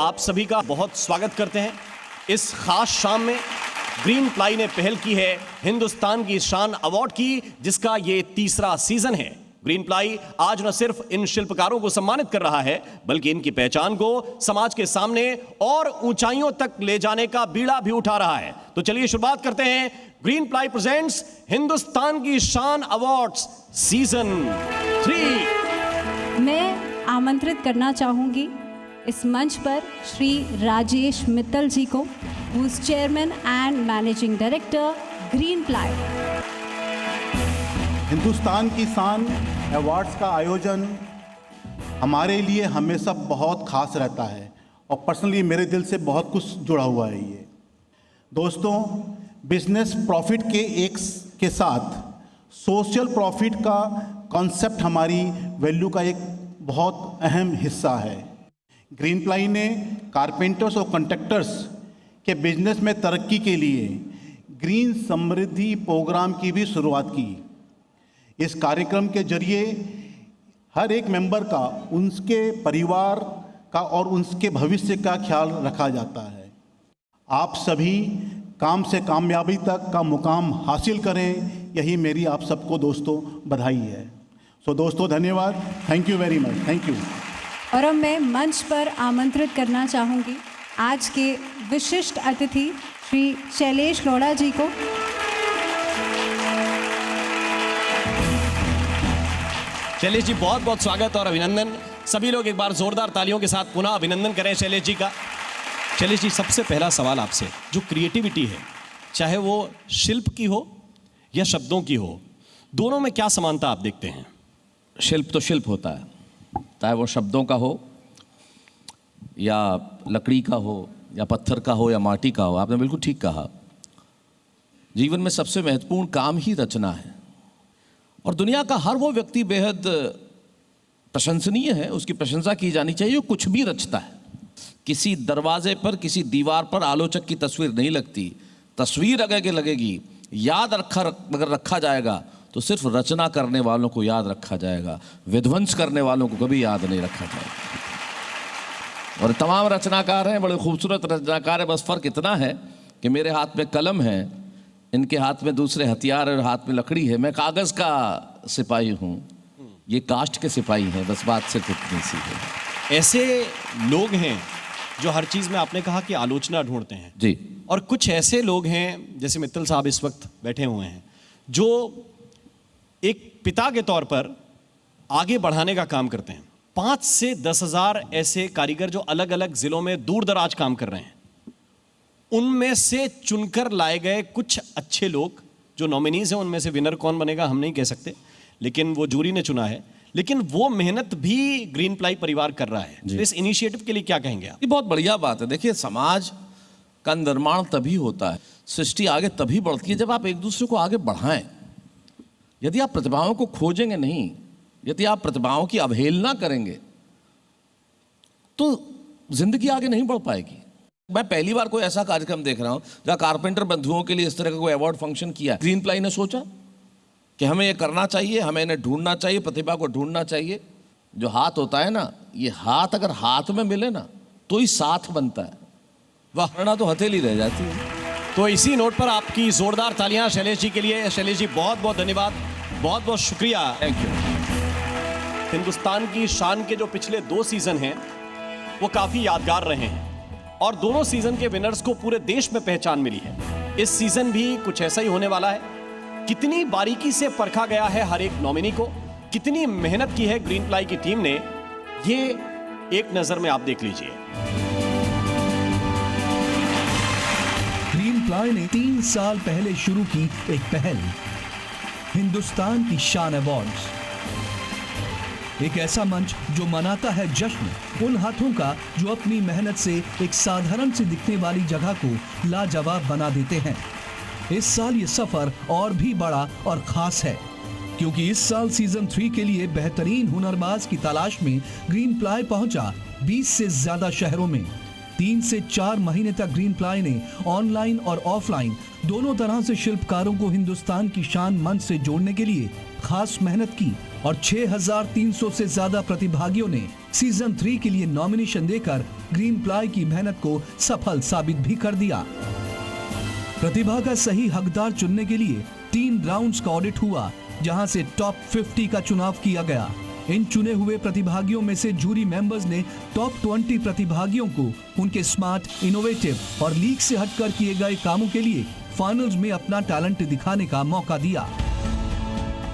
आप सभी का बहुत स्वागत करते हैं। इस खास शाम में ग्रीन प्लाई ने पहल की है हिंदुस्तान की शान अवार्ड की, जिसका ये तीसरा सीजन है। ग्रीन प्लाई आज न सिर्फ इन शिल्पकारों को सम्मानित कर रहा है, बल्कि इनकी पहचान को समाज के सामने और ऊंचाइयों तक ले जाने का बीड़ा भी उठा रहा है। तो चलिए शुरुआत करते हैं। ग्रीन प्लाई प्रेजेंट्स हिंदुस्तान की शान अवार्ड्स सीजन 3। मैं आमंत्रित करना चाहूंगी इस मंच पर श्री राजेश मित्तल जी को, who is chairman and managing director green Ply. Hindustan की शान अवार्ड्स का आयोजन हमारे लिए हमेशा बहुत खास रहता है और पर्सनली मेरे दिल से बहुत कुछ जुड़ा हुआ है ये। दोस्तों, बिजनेस प्रॉफिट के साथ सोशल प्रॉफिट का कॉन्सेप्ट हमारी वैल्यू का एक बहुत अहम हिस्सा है। ग्रीन प्लाई ने कारपेंटर्स और कॉन्ट्रैक्टर्स के बिजनेस में तरक्की के लिए ग्रीन समृद्धि प्रोग्राम की भी शुरुआत की। इस कार्यक्रम के जरिए हर एक मेंबर का, उनके परिवार का और उनके भविष्य का ख्याल रखा जाता है। आप सभी काम से कामयाबी तक का मुकाम हासिल करें, यही मेरी आप सबको दोस्तों बधाई है। सो दोस्तों, धन्यवाद। Thank you very much. Thank you. और अब मैं मंच पर आमंत्रित करना चाहूंगी आज के विशिष्ट अतिथि श्री शैलेश लोढ़ा जी को। शैलेश जी, बहुत बहुत स्वागत और अभिनंदन। सभी लोग एक बार जोरदार तालियों के साथ पुनः अभिनंदन करें शैलेश जी का। शैलेश जी, सबसे पहला सवाल आपसे, जो क्रिएटिविटी है, चाहे वो शिल्प की हो या शब्दों की हो, दोनों में क्या समानता आप देखते हैं? शिल्प तो शिल्प होता है, चाहे वो शब्दों का हो या लकड़ी का हो या पत्थर का हो या माटी का हो। आपने बिल्कुल ठीक कहा। जीवन में सबसे महत्वपूर्ण काम ही रचना है और दुनिया का हर वो व्यक्ति बेहद प्रशंसनीय है, उसकी प्रशंसा की जानी चाहिए जो कुछ भी रचता है। किसी दरवाजे पर, किसी दीवार पर आलोचक की तस्वीर नहीं लगती। तस्वीर अगर लगेगी, याद अगर रखा जाएगा तो सिर्फ रचना करने वालों को याद रखा जाएगा, विध्वंस करने वालों को कभी याद नहीं रखा जाएगा। और तमाम रचनाकार हैं, बड़े खूबसूरत रचनाकार हैं, बस फ़र्क इतना है कि मेरे हाथ में कलम है, इनके हाथ में दूसरे हथियार और हाथ में लकड़ी है। मैं कागज़ का सिपाही हूँ, ये काष्ठ के सिपाही हैं। बस बात सिर्फ इतनी सी है। ऐसे लोग हैं जो हर चीज़ में, आपने कहा कि आलोचना ढूंढते हैं जी, और कुछ ऐसे लोग हैं जैसे मित्तल साहब इस वक्त बैठे हुए हैं, जो एक पिता के तौर पर आगे बढ़ाने का काम करते हैं। 5 से 10 हज़ार ऐसे कारीगर जो अलग अलग ज़िलों में दूर दराज काम कर रहे हैं, उनमें से चुनकर लाए गए कुछ अच्छे लोग जो नॉमिनीज हैं, उनमें से विनर कौन बनेगा हम नहीं कह सकते, लेकिन वो जूरी ने चुना है। लेकिन वो मेहनत भी ग्रीन प्लाई परिवार कर रहा है। तो इस इनिशिएटिव के लिए क्या कहेंगे आप? ये बहुत बढ़िया बात है। देखिए, समाज का निर्माण तभी होता है, सृष्टि आगे तभी बढ़ती है जब आप एक दूसरे को आगे बढ़ाएं। यदि आप प्रतिभाओं को खोजेंगे नहीं, यदि आप प्रतिभाओं की अवहेलना करेंगे, तो जिंदगी आगे नहीं बढ़ पाएगी। मैं पहली बार कोई ऐसा कार्यक्रम देख रहा हूं जहां कारपेंटर बंधुओं के लिए इस तरह का कोई अवार्ड फंक्शन किया। ग्रीन प्लाई ने सोचा कि हमें ये करना चाहिए, हमें इन्हें ढूंढना चाहिए, प्रतिभा को ढूंढना चाहिए। जो हाथ होता है ना, ये हाथ अगर हाथ में मिले ना तो ही साथ बनता है, वरना तो हथेली रह जाती है। तो इसी नोट पर आपकी जोरदार तालियां शैलेश जी के लिए। शैलेश जी, बहुत बहुत धन्यवाद, बहुत बहुत शुक्रिया। Thank you. हिंदुस्तान की शान के जो पिछले 2 सीजन हैं वो काफ़ी यादगार रहे हैं और दोनों सीजन के विनर्स को पूरे देश में पहचान मिली है। इस सीजन भी कुछ ऐसा ही होने वाला है। कितनी बारीकी से परखा गया है हर एक नॉमिनी को, कितनी मेहनत की है ग्रीन प्लाई की टीम ने, ये एक नज़र में आप देख लीजिए। ग्रीन प्लाई ने 3 साल पहले शुरू की एक पहल, हिंदुस्तान की शान अवार्ड्स। एक ऐसा मंच जो मनाता है जश्न उन हाथों का जो अपनी मेहनत से एक साधारण सी दिखने वाली जगह को लाजवाब बना देते हैं। इस साल ये सफर और भी बड़ा और खास है, क्योंकि इस साल सीजन 3 के लिए बेहतरीन हुनरबाज की तलाश में ग्रीन प्लाई पहुंचा 20 से ज्यादा शहरों में। 3 से 4 महीने तक ग्रीन प्लाई ने ऑनलाइन और ऑफलाइन दोनों तरह से शिल्पकारों को हिंदुस्तान की शान मंच से जोड़ने के लिए खास मेहनत की। और 6300 से ज्यादा प्रतिभागियों ने सीजन 3 के लिए नॉमिनेशन देकर ग्रीन प्लाई की मेहनत को सफल साबित भी कर दिया। प्रतिभा का सही हकदार चुनने के लिए 3 राउंड्स का ऑडिट हुआ, जहां से टॉप 50 का चुनाव किया गया। इन चुने हुए प्रतिभागियों में से जूरी मेंबर्स ने टॉप 20 प्रतिभागियों को उनके स्मार्ट, इनोवेटिव और लीक से हटकर किए गए कामों के लिए फाइनल्स में अपना टैलेंट दिखाने का मौका दिया।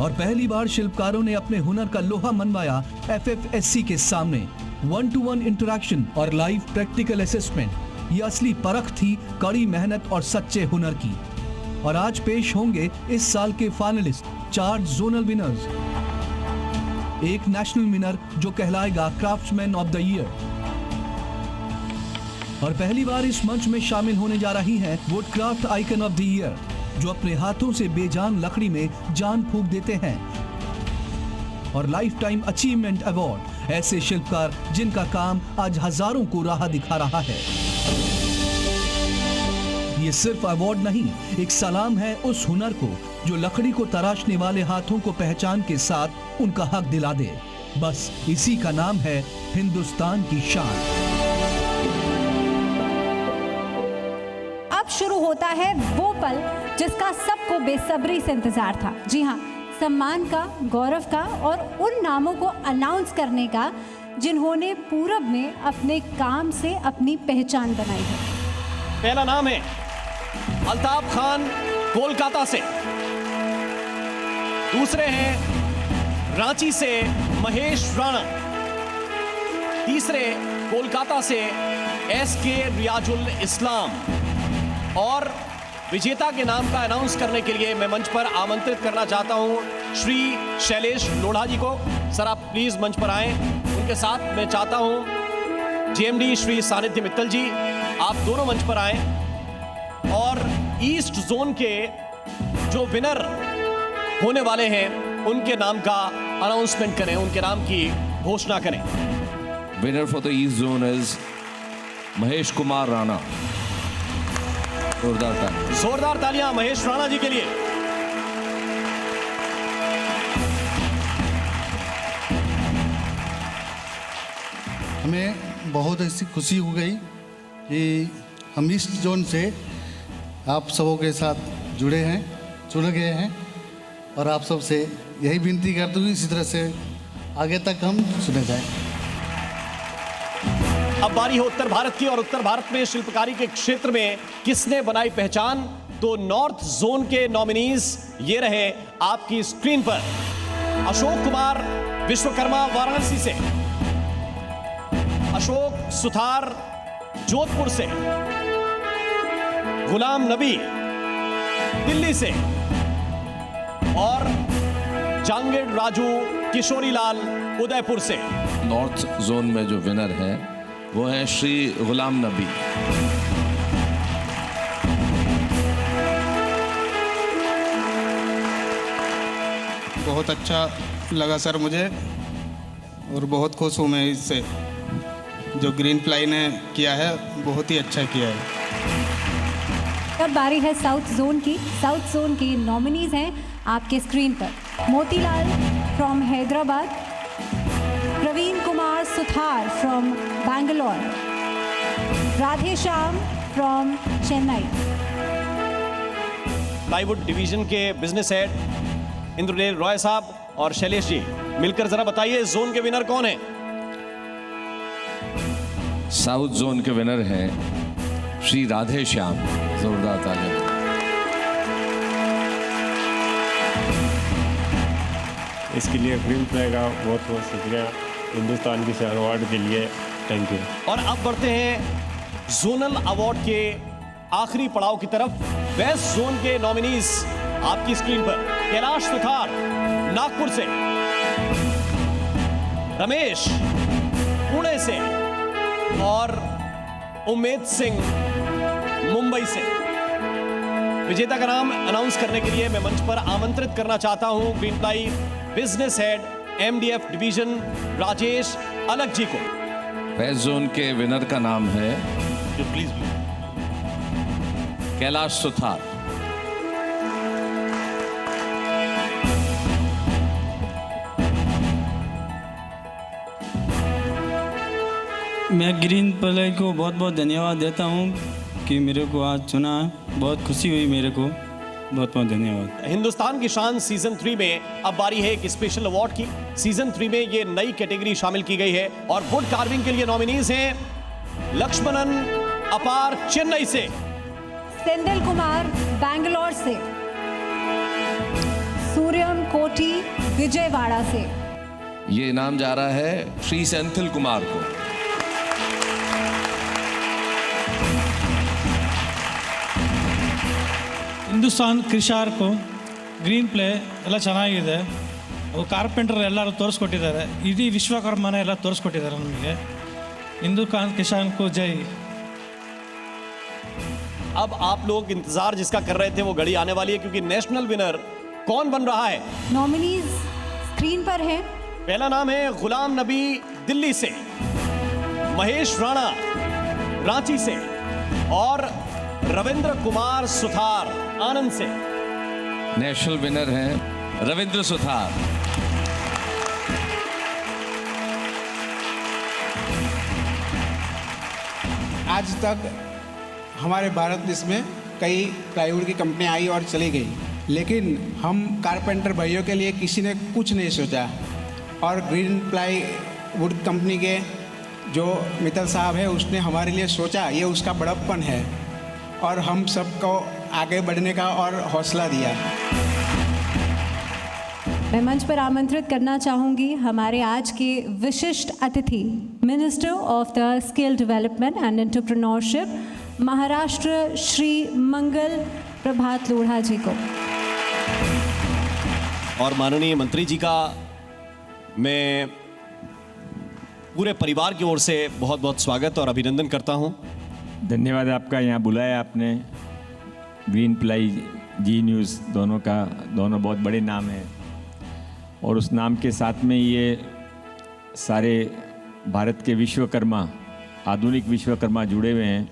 और पहली बार शिल्पकारों ने अपने हुनर का लोहा मनवाया FFSC के सामने। 1-to-1 इंटरैक्शन और लाइव प्रैक्टिकल असेसमेंट ये असली परख थी कड़ी मेहनत और सच्चे हुनर की। और आज पेश होंगे इस साल के फाइनलिस्ट, 4 जोनल विनर्स, एक नेशनल विनर जो कहलाएगा क्राफ्ट्समैन ऑफ द ईयर। और पहली बार इस मंच में शामिल होने जा रही हैं woodcraft icon of the year, जो अपने हाथों से बेजान लकड़ी में जान फूंक देते हैं। और लाइफ टाइम अचीवमेंट अवार्ड ऐसे शिल्पकार जिनका काम आज हजारों को राह दिखा रहा है। ये सिर्फ अवार्ड नहीं, एक सलाम है उस हुनर को जो लकड़ी को तराशने वाले हाथों को पहचान के साथ उनका हक दिला दे। बस इसी का नाम है हिंदुस्तान की शान। अब शुरू होता है वो पल जिसका सबको बेसब्री से इंतजार था। जी हाँ, सम्मान का, गौरव का और उन नामों को अनाउंस करने का जिन्होंने पूरब में अपने काम से अपनी पहचान बनाई है। पहला नाम है अल्ताफ खान, कोलकाता से। दूसरे हैं रांची से महेश राणा। तीसरे कोलकाता से SK रियाजुल इस्लाम। और विजेता के नाम का अनाउंस करने के लिए मैं मंच पर आमंत्रित करना चाहता हूं श्री शैलेश लोढ़ा जी को। सर आप प्लीज मंच पर आएं। उनके साथ मैं चाहता हूं GMD श्री सानिध्य मित्तल जी, आप दोनों मंच पर आएं और ईस्ट जोन के जो विनर होने वाले हैं उनके नाम का अनाउंसमेंट करें, उनके नाम की घोषणा करें। Winner for the east zone is Mahesh Kumar Rana. जोरदार तालियां महेश राणा जी के लिए। हमें बहुत ऐसी खुशी हो गई कि हम ईस्ट जोन से आप सबों के साथ जुड़े हैं, चुने गए हैं। और आप सब से यही विनती करते हुए इसी तरह से आगे तक हम सुने जाएं। अब बारी है उत्तर भारत की, और उत्तर भारत में शिल्पकारी के क्षेत्र में किसने बनाई पहचान। तो नॉर्थ जोन के नॉमिनीज ये रहे आपकी स्क्रीन पर। अशोक कुमार विश्वकर्मा वाराणसी से, अशोक सुथार जोधपुर से, गुलाम नबी दिल्ली से और जांगिड़ राजू किशोरीलाल उदयपुर से। नॉर्थ जोन में जो विनर है वो है श्री गुलाम नबी। बहुत अच्छा लगा सर मुझे, और बहुत खुश हूँ मैं इससे। जो ग्रीन प्लाई ने किया है बहुत ही अच्छा किया है। अब बारी है साउथ जोन की। साउथ जोन के नॉमिनीज हैं आपके स्क्रीन पर। Motilal from Hyderabad, Praveen Kumar Suthar from Bangalore, Radhe Shyam from Chennai. Plywood division के बिजनेस हेड इंद्रनील रॉय साहब और शैलेश जी मिलकर जरा बताइए इस जोन के विनर कौन है। साउथ जोन के विनर हैं श्री राधे श्याम। जोरदार तालियां। इसके लिए ग्रीन प्लाई का बहुत बहुत शुक्रिया, हिंदुस्तान की अवार्ड के लिए थैंक यू। और अब बढ़ते हैं जोनल अवार्ड के आखिरी पड़ाव की तरफ। बेस्ट जोन के नॉमिनीज आपकी स्क्रीन पर। कैलाश सुथार नागपुर से, रमेश पुणे से और उमेद सिंह मुंबई से। विजेता का नाम अनाउंस करने के लिए मैं मंच पर आमंत्रित करना चाहता हूं green ply business head MDF division Rajesh अलग जी को। वेस्ट जोन के विनर का नाम है प्लीज कैलाश सुथार। मैं ग्रीन प्लाई को बहुत बहुत धन्यवाद देता हूँ कि मेरे को आज चुना। बहुत खुशी हुई मेरे को, बहुत बहुत धन्यवाद। हिंदुस्तान की शान सीजन 3 में अब बारी है एक स्पेशल अवार्ड की। सीजन 3 में ये नई कैटेगरी शामिल की गई है और वुड कार्विंग के लिए नॉमिनीज हैं लक्ष्मणन अपार चेन्नई से, सेंदिल कुमार बैंगलोर से, सूर्यम कोटी विजयवाड़ा से। ये इनाम जा रहा है श्री सेंथिल कुमार को। ಹಿಂದೂಸ್ತಾನ್ ಕ್ರಿಷಾರ್ಕು ಗ್ರೀನ್ ಪ್ಲೇ ಎಲ್ಲ ಚೆನ್ನಾಗಿದೆ. ಕಾರ್ಪೆಂಟರ್ ಎಲ್ಲರೂ ತೋರಿಸ್ಕೊಟ್ಟಿದ್ದಾರೆ, ಇಡೀ ವಿಶ್ವಕರ್ಮನ ಎಲ್ಲ ತೋರಿಸ್ಕೊಟ್ಟಿದ್ದಾರೆ ನಮಗೆ. ಹಿಂದೂಸ್ತಾನ್ किसान को जय। अब आप लोग इंतजार जिसका कर रहे थे वो घड़ी आने वाली है, क्योंकि नेशनल विनर कौन बन रहा है। नॉमिनीज स्क्रीन पर हैं। पहला नाम है गुलाम नबी दिल्ली से, महेश राणा रांची से और रविंद्र कुमार सुथार आनंद से। नेशनल विनर हैं रविंद्र सुथार। आज तक हमारे भारत देश में कई प्लाईवुड की कंपनियां आई और चली गई, लेकिन हम कारपेंटर भाइयों के लिए किसी ने कुछ नहीं सोचा। और ग्रीन प्लाईवुड कंपनी के जो मित्तल साहब है उसने हमारे लिए सोचा, ये उसका बड़प्पन है और हम सबको आगे बढ़ने का और हौसला दिया। मैं मंच पर आमंत्रित करना चाहूँगी हमारे आज के विशिष्ट अतिथि, minister of the skill development and entrepreneurship Maharashtra Shri Mangal Prabhat Lodha ji को। और माननीय मंत्री जी का मैं पूरे परिवार की ओर से बहुत बहुत स्वागत और अभिनंदन करता हूं। धन्यवाद आपका, यहाँ बुलाया आपने। ग्रीन प्लाई, जी न्यूज़ दोनों बहुत बड़े नाम हैं और उस नाम के साथ में ये सारे भारत के विश्वकर्मा, आधुनिक विश्वकर्मा जुड़े हुए हैं।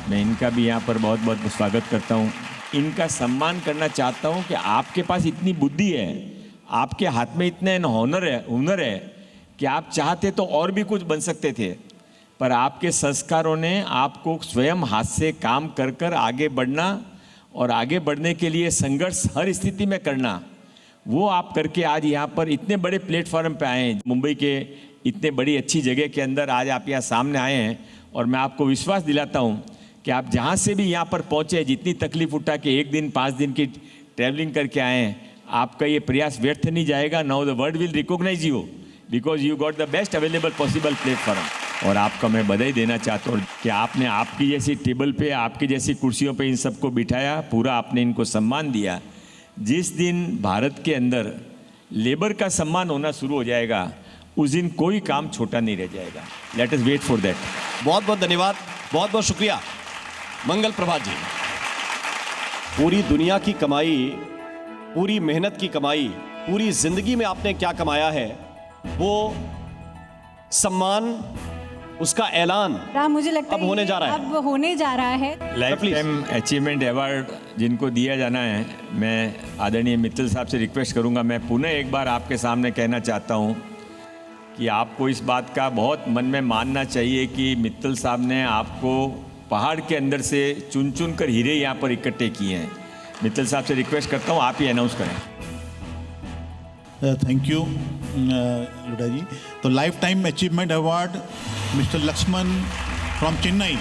मैं इनका भी यहाँ पर बहुत बहुत स्वागत करता हूँ। इनका सम्मान करना चाहता हूँ कि आपके पास इतनी बुद्धि है, आपके हाथ में इतने हुनर है कि आप चाहते तो और भी कुछ बन सकते थे, पर आपके संस्कारों ने आपको स्वयं हाथ से काम कर कर आगे बढ़ना और आगे बढ़ने के लिए संघर्ष हर स्थिति में करना, वो आप करके आज यहाँ पर इतने बड़े प्लेटफॉर्म पे आए हैं। मुंबई के इतने बड़ी अच्छी जगह के अंदर आज आप यहाँ सामने आए हैं और मैं आपको विश्वास दिलाता हूँ कि आप जहाँ से भी यहाँ पर पहुँचे, जितनी तकलीफ उठा के 1 दिन 5 दिन की ट्रैवलिंग करके आए हैं, आपका ये प्रयास व्यर्थ नहीं जाएगा। Now the world will recognise you because you got the best available possible platform. और आपका मैं बधाई देना चाहता हूँ कि आपने आपकी जैसी टेबल पे, आपकी जैसी कुर्सियों पे इन सबको बिठाया, पूरा आपने इनको सम्मान दिया। जिस दिन भारत के अंदर लेबर का सम्मान होना शुरू हो जाएगा, उस दिन कोई काम छोटा नहीं रह जाएगा। Let us wait for that. बहुत बहुत धन्यवाद, बहुत बहुत शुक्रिया मंगल प्रभात जी। पूरी दुनिया की कमाई, पूरी मेहनत की कमाई, पूरी जिंदगी में आपने क्या कमाया है, वो सम्मान, उसका ऐलान मुझे लगता अब होने जा रहा है। अब होने जा रहा है। लाइफ टाइम अचीवमेंट अवार्ड जिनको दिया जाना है, मैं आदरणीय मित्तल साहब से रिक्वेस्ट करूंगा। मैं पुनः एक बार आपके सामने कहना चाहता हूं कि आपको इस बात का बहुत मन में मानना चाहिए कि मित्तल साहब ने आपको पहाड़ के अंदर से चुन चुन कर हीरे यहाँ पर इकट्ठे किए हैं। मित्तल साहब से रिक्वेस्ट करता हूँ, आप ही अनाउंस करें। थैंक यू लुडा जी। तो life time achievement award mister Laxman from Chennai.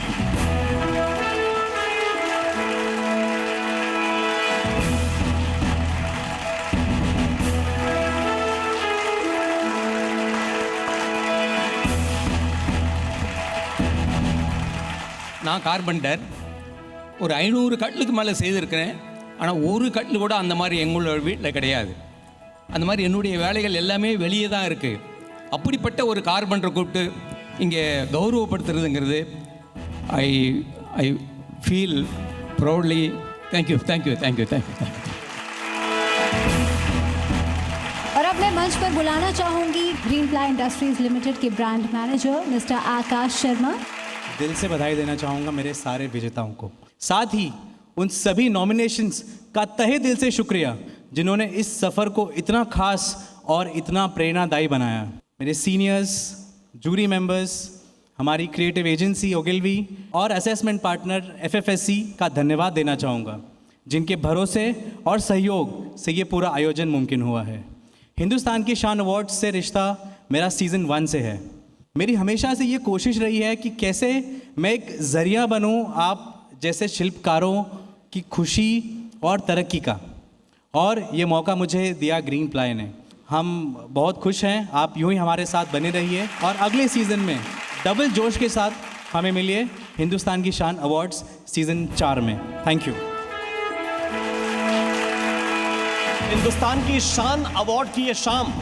நான் கார்பெண்டர், ஒரு 500 கட்டிலுக்கு மேலே செய்திருக்கிறேன். ஆனால் ஒரு கட்டில் கூட அந்த மாதிரி எங்களோட வீட்டில் கிடையாது. அந்த மாதிரி என்னுடைய வேலைகள் எல்லாமே வெளியே தான் இருக்குது. அப்படிப்பட்ட ஒரு கார்பெண்டரை கூப்பிட்டு இங்கே கௌரவப்படுத்துறதுங்கிறது I feel proudly. Thank you thank you thank you thank you thank you. और अब मैं मंच पर बुलाना चाहूँगी ग्रीन प्लाई इंडस्ट्रीज लिमिटेड के brand manager mister Akash Sharma. दिल से बधाई देना चाहूँगा मेरे सारे विजेताओं को, साथ ही उन सभी नॉमिनेशंस का तहे दिल से शुक्रिया जिन्होंने इस सफ़र को इतना खास और इतना प्रेरणादायी बनाया। मेरे सीनियर्स, जूरी मेंबर्स हमारी क्रिएटिव एजेंसी ओगिलवी और असेसमेंट पार्टनर FFSC का धन्यवाद देना चाहूँगा, जिनके भरोसे और सहयोग से ये पूरा आयोजन मुमकिन हुआ है। हिंदुस्तान की शान अवार्ड्स से रिश्ता मेरा सीज़न 1 से है। मेरी हमेशा से ये कोशिश रही है कि कैसे मैं एक ज़रिया बनूं आप जैसे शिल्पकारों की खुशी और तरक्की का, और ये मौका मुझे दिया ग्रीन प्लाई ने। हम बहुत खुश हैं, आप यूं ही हमारे साथ बने रहिए और अगले सीज़न में डबल जोश के साथ हमें मिलिए हिंदुस्तान की शान अवार्ड्स सीज़न 4 में। Thank you. हिंदुस्तान की शान अवार्ड की ये शाम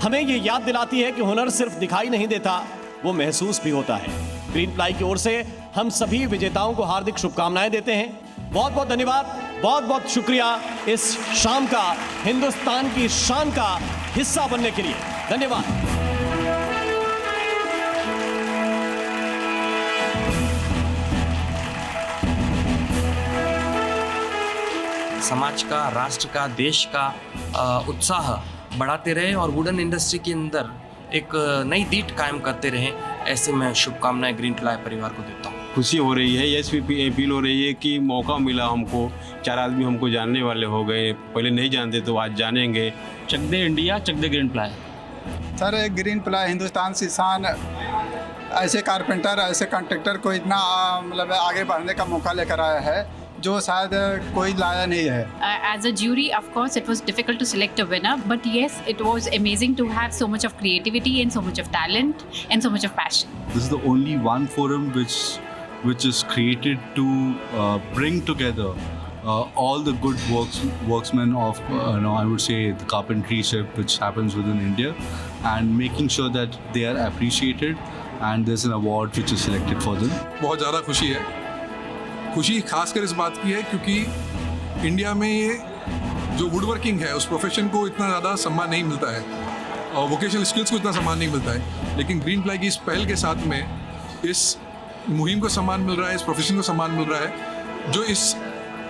हमें ये याद दिलाती है कि हुनर सिर्फ दिखाई नहीं देता, वो महसूस भी होता है। ग्रीन प्लाई की ओर से हम सभी विजेताओं को हार्दिक शुभकामनाएं देते हैं। बहुत बहुत धन्यवाद, बहुत बहुत शुक्रिया इस शाम का हिंदुस्तान की शान का हिस्सा बनने के लिए। धन्यवाद। समाज का, राष्ट्र का, देश का उत्साह बढ़ाते रहे और वुडन इंडस्ट्री के अंदर एक नई दीट कायम करते रहे, ऐसे मैं शुभकामनाएं ग्रीन प्लाई परिवार को देता हूँ। खुशी हो रही है, यस फील हो रही है कि मौका मिला हमको, 4 आदमी हमको जानने वाले हो गए, पहले नहीं जानते तो आज जानेंगे। चक दे इंडिया, चक दे Green Ply. Sir Green Ply Hindustan से शान ऐसे कारपेंटर, ऐसे कॉन्ट्रैक्टर को इतना मतलब आगे बढ़ने का मौका लेकर आया है जो शायद कोई लाया नहीं है। As a jury, of course, it was difficult to select a winner, but yes, it was amazing to have so much of creativity and so much of talent and so much of passion. This is the only one forum which is created to bring together all the good worksmen of I would say the carpentry shift which happens within India, and making sure that they are appreciated and there's an award which is selected for them. बहुत ज़्यादा खुशी है। खुशी खासकर इस बात की है क्योंकि इंडिया में ये जो वुड वर्किंग है उस प्रोफेशन को इतना ज़्यादा सम्मान नहीं मिलता है और वोकेशनल स्किल्स को इतना सम्मान नहीं मिलता है, लेकिन ग्रीन प्लाई की इस पहल के साथ में इस मुहिम को सम्मान मिल रहा है, इस प्रोफेशन को सम्मान मिल रहा है, जो इस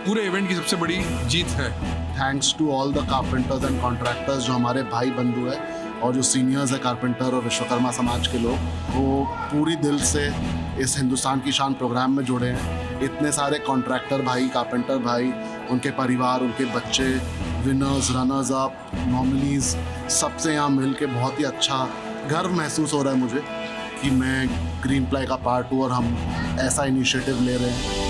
पूरे इवेंट की सबसे बड़ी जीत है। Thanks to all the carpenters and contractors जो हमारे भाई बंधु है और जो सीनियर्स है कारपेंटर और विश्वकर्मा समाज के लोग, वो पूरी दिल से इस हिंदुस्तान की शान प्रोग्राम में जुड़े हैं। इतने सारे कॉन्ट्रैक्टर भाई, कारपेंटर भाई, उनके परिवार, उनके बच्चे, विनर्स, रनर्स अप, नॉमिनीज, सबसे यहाँ मिल के बहुत ही अच्छा गर्व महसूस हो रहा है मुझे कि मैं ग्रीन प्लाई का पार्ट हूँ और हम ऐसा इनिशिएटिव ले रहे हैं।